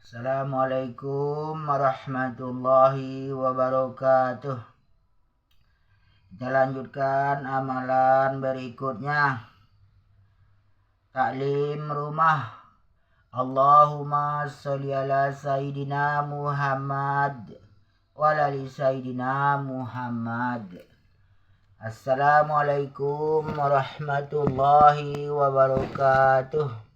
Assalamualaikum warahmatullahi wabarakatuh. Kita lanjutkan amalan berikutnya. Taklim rumah. Allahumma sholli ala Sayyidina Muhammad wa ala ali Sayyidina Muhammad. Assalamualaikum warahmatullahi wabarakatuh.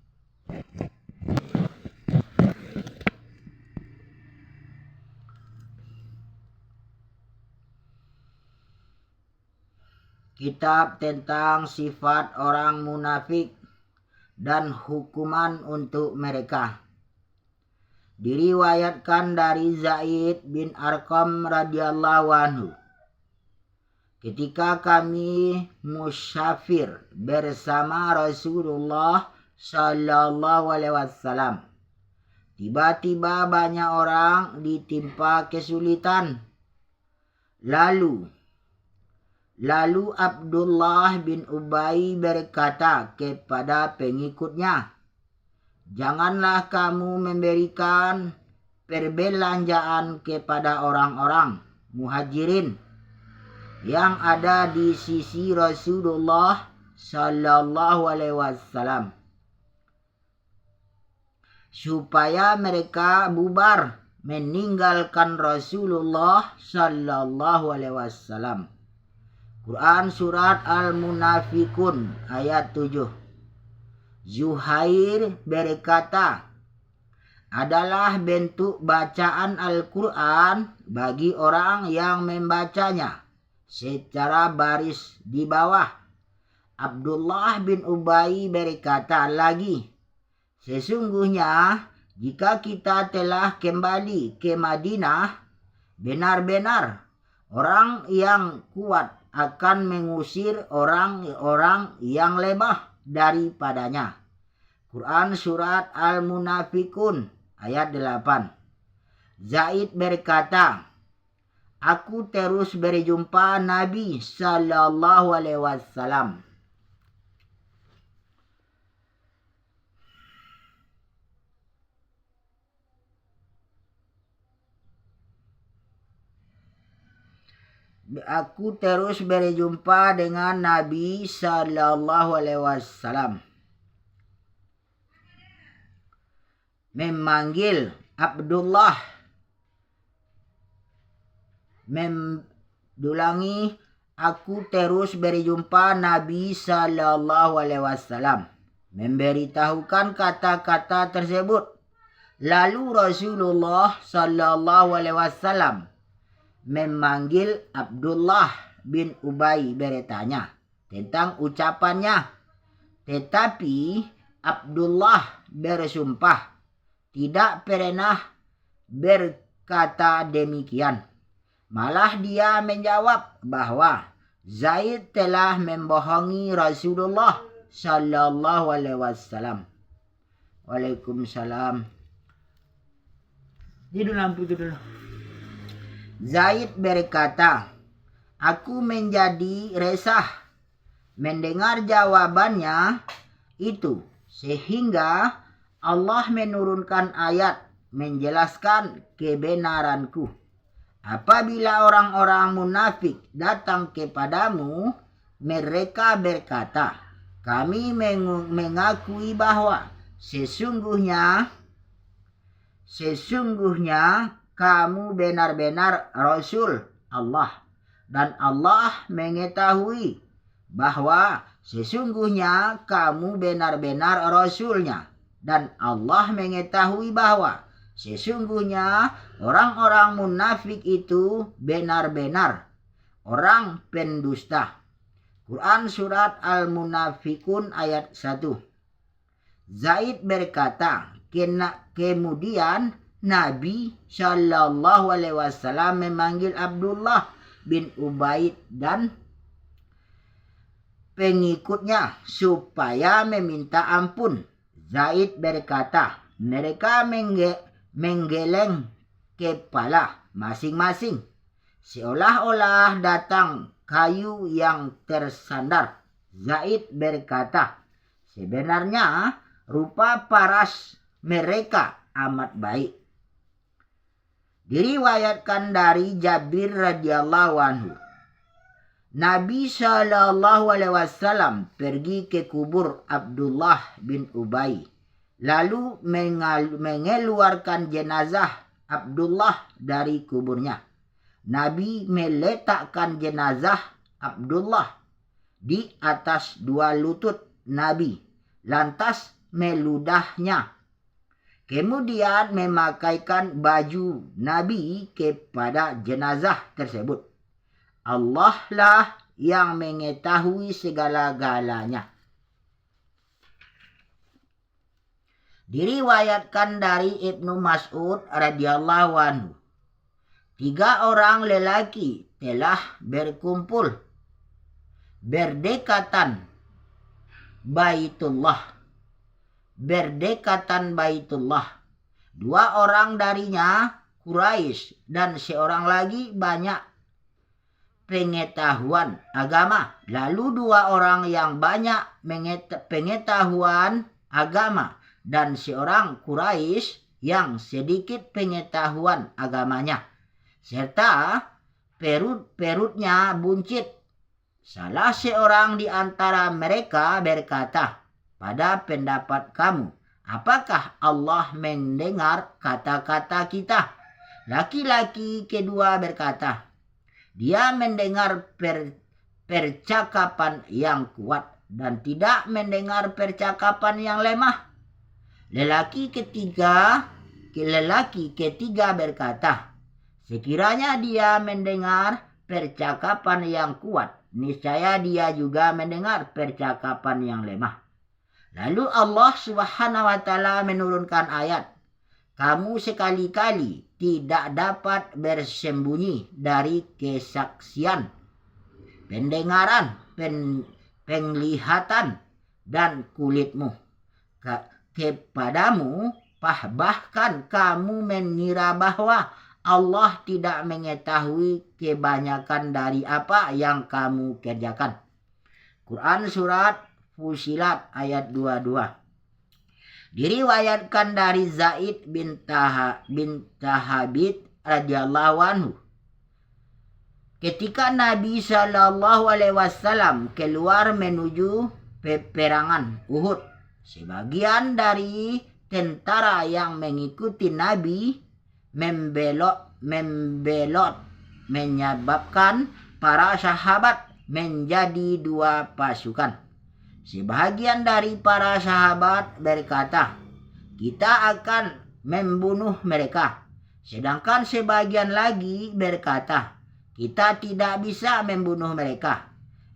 Kitab tentang sifat orang munafik dan hukuman untuk mereka. Diriwayatkan dari Zaid bin Arqam radhiyallahu anhu. Ketika kami musyafir bersama Rasulullah sallallahu alaihi wasallam, tiba-tiba banyak orang ditimpa kesulitan. Lalu Abdullah bin Ubay berkata kepada pengikutnya, "Janganlah kamu memberikan perbelanjaan kepada orang-orang muhajirin yang ada di sisi Rasulullah sallallahu alaihi wasallam, supaya mereka bubar meninggalkan Rasulullah sallallahu alaihi wasallam." Quran Surat Al-Munafikun ayat 7. Zuhair berkata, adalah bentuk bacaan Al-Quran bagi orang yang membacanya secara baris di bawah. Abdullah bin Ubay berkata lagi, sesungguhnya jika kita telah kembali ke Madinah, benar-benar orang yang kuat akan mengusir orang-orang yang lemah daripadanya. Quran Surat Al-Munafikun ayat 8. Zaid berkata, aku terus berjumpa Nabi sallallahu alaihi wasallam. Aku terus berjumpa dengan Nabi sallallahu alaihi wasallam. Memanggil Abdullah. Mendulangi, aku terus berjumpa Nabi sallallahu alaihi wasallam. Memberitahukan kata-kata tersebut. Lalu Rasulullah sallallahu alaihi wasallam memanggil Abdullah bin Ubay bertanya tentang ucapannya. Tetapi Abdullah bersumpah tidak pernah berkata demikian. Malah dia menjawab bahwa Zaid telah membohongi Rasulullah sallallahu alaihi wasallam. Waalaikumsalam. Tidur lampu itu dulu. Zaid berkata, aku menjadi resah mendengar jawabannya itu, sehingga Allah menurunkan ayat menjelaskan kebenaranku. Apabila orang-orang munafik datang kepadamu, mereka berkata, kami mengakui bahwa sesungguhnya kamu benar-benar Rasul Allah, dan Allah mengetahui bahwa sesungguhnya kamu benar-benar Rasulnya, dan Allah mengetahui bahwa sesungguhnya orang-orang munafik itu benar-benar orang pendusta. Quran Surat Al-Munafikun ayat 1. Zaid berkata, kemudian Nabi sallallahu alaihi wasallam memanggil Abdullah bin Ubay dan pengikutnya supaya meminta ampun. Zaid berkata, mereka menggeleng kepala masing-masing, seolah-olah datang kayu yang tersandar. Zaid berkata, sebenarnya rupa paras mereka amat baik. Diriwayatkan dari Jabir radhiyallahu anhu, Nabi Shallallahu Alaihi Wasallam pergi ke kubur Abdullah bin Ubay, lalu mengeluarkan jenazah Abdullah dari kuburnya. Nabi meletakkan jenazah Abdullah di atas dua lutut Nabi, lantas meludahnya. Kemudian memakaikan baju Nabi kepada jenazah tersebut. Allah lah yang mengetahui segala-galanya. Diriwayatkan dari Ibnu Mas'ud radhiyallahu anhu, 3 orang lelaki telah berkumpul berdekatan Baitullah. 2 orang darinya Quraisy dan seorang lagi banyak pengetahuan agama. Lalu 2 orang yang banyak pengetahuan agama dan seorang Quraisy yang sedikit pengetahuan agamanya, serta perutnya buncit. Salah seorang di antara mereka berkata, pada pendapat kamu, apakah Allah mendengar kata-kata kita? Laki-laki kedua berkata, dia mendengar percakapan yang kuat dan tidak mendengar percakapan yang lemah. Lelaki ketiga berkata, sekiranya dia mendengar percakapan yang kuat, niscaya dia juga mendengar percakapan yang lemah. Lalu Allah Subhanahu wa taala menurunkan ayat, kamu sekali-kali tidak dapat bersembunyi dari kesaksian, pendengaran, penglihatan, dan kulitmu kepadamu, bahkan kamu mengira bahwa Allah tidak mengetahui kebanyakan dari apa yang kamu kerjakan. Quran Surat Fusilat ayat 22. Diriwayatkan dari Zaid bin Thabit radhiyallahu anhu, ketika Nabi Shallallahu Alaihi Wasallam keluar menuju peperangan Uhud, sebagian dari tentara yang mengikuti Nabi membelot menyebabkan para sahabat menjadi 2 pasukan. Sebagian dari para sahabat berkata, kita akan membunuh mereka. Sedangkan sebagian lagi berkata, kita tidak bisa membunuh mereka.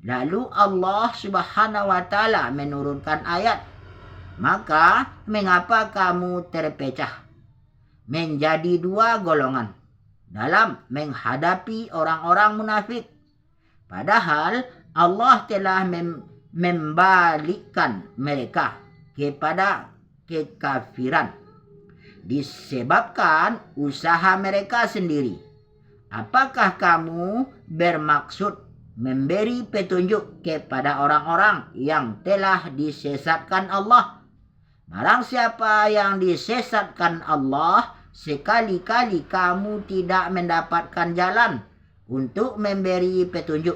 Lalu Allah Subhanahu wa taala menurunkan ayat, maka mengapa kamu terpecah menjadi 2 golongan dalam menghadapi orang-orang munafik? Padahal Allah telah membalikkan mereka kepada kekafiran disebabkan usaha mereka sendiri. Apakah kamu bermaksud memberi petunjuk kepada orang-orang yang telah disesatkan Allah? Barang siapa yang disesatkan Allah, sekali-kali kamu tidak mendapatkan jalan untuk memberi petunjuk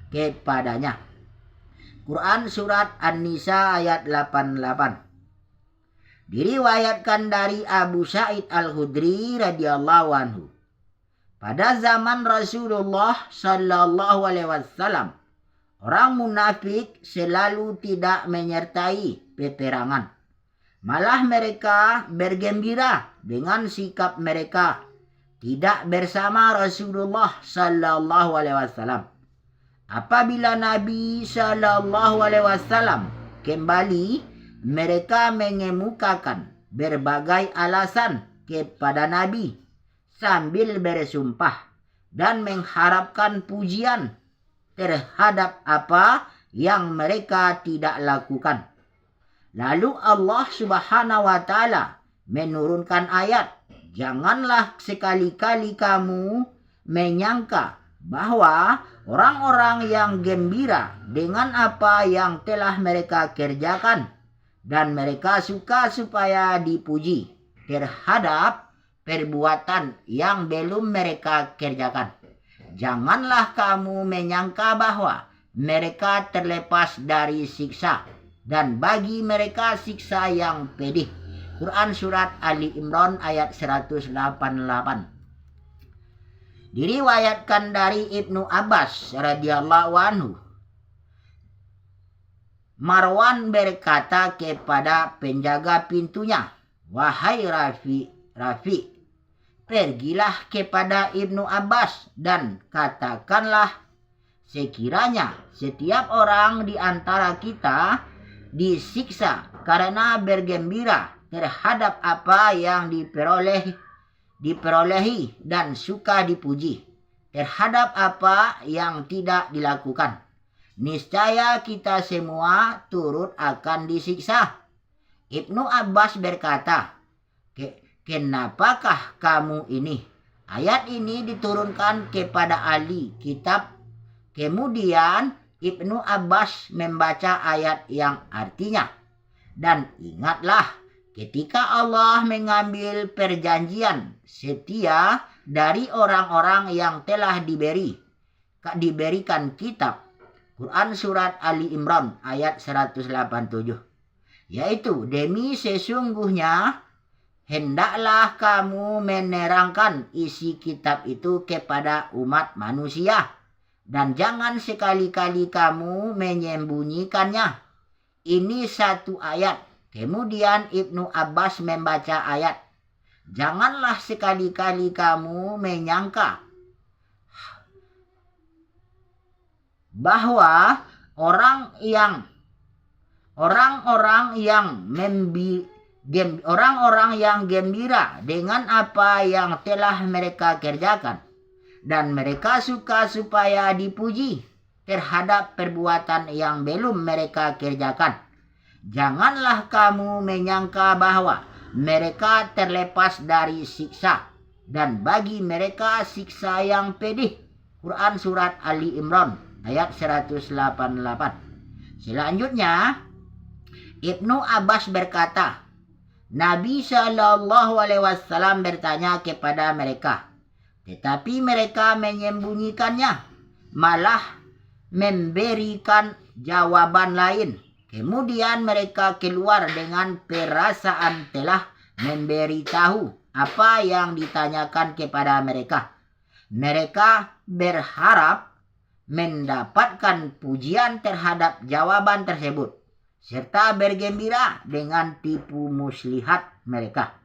kepadanya. Quran Surat An-Nisa ayat 88. Diriwayatkan dari Abu Sa'id Al-Khudri radhiyallahu anhu, pada zaman Rasulullah Sallallahu Alaihi Wasallam, orang munafik selalu tidak menyertai peperangan. Malah mereka bergembira dengan sikap mereka tidak bersama Rasulullah Sallallahu Alaihi Wasallam. Apabila Nabi Shallallahu Alaihi Wasallam kembali, mereka mengemukakan berbagai alasan kepada Nabi sambil bersumpah dan mengharapkan pujian terhadap apa yang mereka tidak lakukan. Lalu Allah Subhanahu wa taala menurunkan ayat, janganlah sekali-kali kamu menyangka bahwa orang-orang yang gembira dengan apa yang telah mereka kerjakan dan mereka suka supaya dipuji terhadap perbuatan yang belum mereka kerjakan. Janganlah kamu menyangka bahwa mereka terlepas dari siksa, dan bagi mereka siksa yang pedih. Quran Surat Ali Imran ayat 188. Diriwayatkan dari Ibnu Abbas radhiyallahu anhu, Marwan berkata kepada penjaga pintunya, "Wahai Rafi, pergilah kepada Ibnu Abbas dan katakanlah, sekiranya setiap orang di antara kita disiksa karena bergembira terhadap apa yang diperolehi dan suka dipuji terhadap apa yang tidak dilakukan, niscaya kita semua turut akan disiksa." Ibnu Abbas berkata, "Kenapakah kamu ini?" Ayat ini diturunkan kepada ahli kitab. Kemudian Ibnu Abbas membaca ayat yang artinya, "Dan ingatlah ketika Allah mengambil perjanjian setia dari orang-orang yang telah diberikan kitab." Quran Surat Ali Imran ayat 187. Yaitu, demi sesungguhnya hendaklah kamu menerangkan isi kitab itu kepada umat manusia, dan jangan sekali-kali kamu menyembunyikannya. Ini satu ayat. Kemudian Ibnu Abbas membaca ayat, "Janganlah sekali-kali kamu menyangka bahwa orang-orang yang gembira dengan apa yang telah mereka kerjakan, dan mereka suka supaya dipuji terhadap perbuatan yang belum mereka kerjakan. Janganlah kamu menyangka bahwa mereka terlepas dari siksa, dan bagi mereka siksa yang pedih." Quran Surat Ali Imran ayat 188. Selanjutnya, Ibnu Abbas berkata, Nabi SAW bertanya kepada mereka, tetapi mereka menyembunyikannya, malah memberikan jawaban lain. Kemudian mereka keluar dengan perasaan telah memberitahu apa yang ditanyakan kepada mereka. Mereka berharap mendapatkan pujian terhadap jawaban tersebut, serta bergembira dengan tipu muslihat mereka.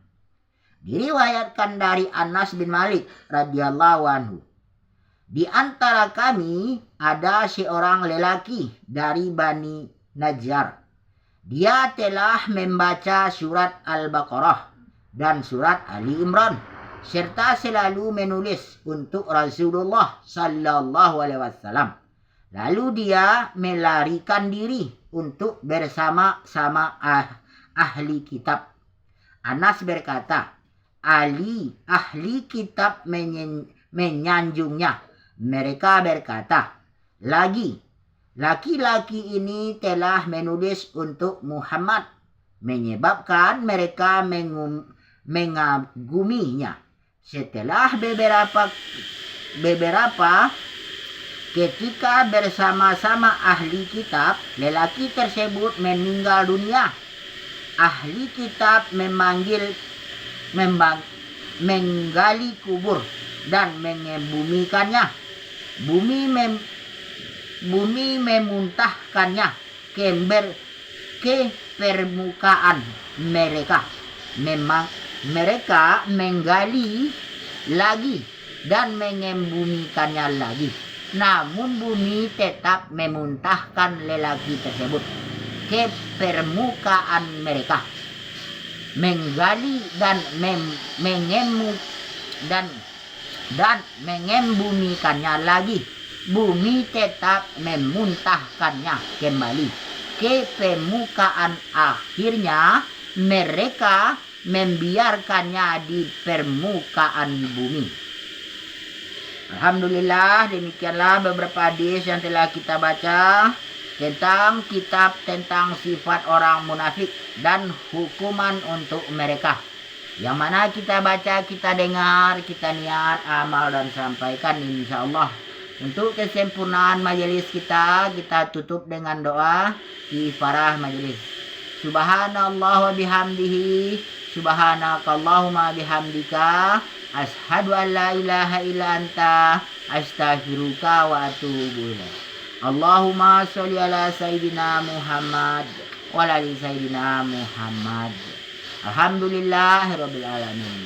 Diriwayatkan dari Anas bin Malik radhiyallahu anhu, "Di antara kami ada seorang lelaki dari Bani Najjar. Dia telah membaca surat Al-Baqarah dan surat Ali Imran, serta selalu menulis untuk Rasulullah sallallahu alaihi wasallam. Lalu dia melarikan diri untuk bersama-sama ahli kitab." Anas berkata, ahli kitab menyanjungnya. Mereka berkata lagi, "Laki-laki ini telah menulis untuk Muhammad," menyebabkan mereka mengaguminya. Setelah beberapa ketika bersama-sama ahli kitab, lelaki tersebut meninggal dunia. Ahli kitab menggali kubur dan mengebumikannya. Bumi memuntahkannya ke permukaan mereka. Mereka menggali lagi dan mengebumikannya lagi. Namun bumi tetap memuntahkan lelaki tersebut ke permukaan mereka. Menggali dan mengembumikannya lagi. Bumi tetap memuntahkannya kembali ke permukaan. Akhirnya mereka membiarkannya di permukaan bumi. Alhamdulillah, demikianlah beberapa hadis yang telah kita baca tentang kitab tentang sifat orang munafik dan hukuman untuk mereka. Yang mana kita baca, kita dengar, kita niat, amal dan sampaikan insya Allah. Untuk kesempurnaan majelis kita tutup dengan doa kifarah majelis. Subhanallah wa bihamdihi, subhanakallahumma bihamdika, ashhadu an la ilaha illa anta, astaghfiruka wa atubu ilaik. Allahumma sholli ala sayyidina Muhammad wa ala ali sayyidina Muhammad. Alhamdulillahirabbil alamin.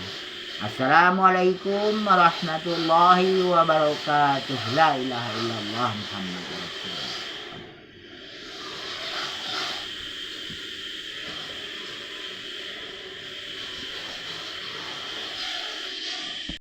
Assalamualaikum warahmatullahi wabarakatuh. La ilaha illallah Muhammadur Rasulullah.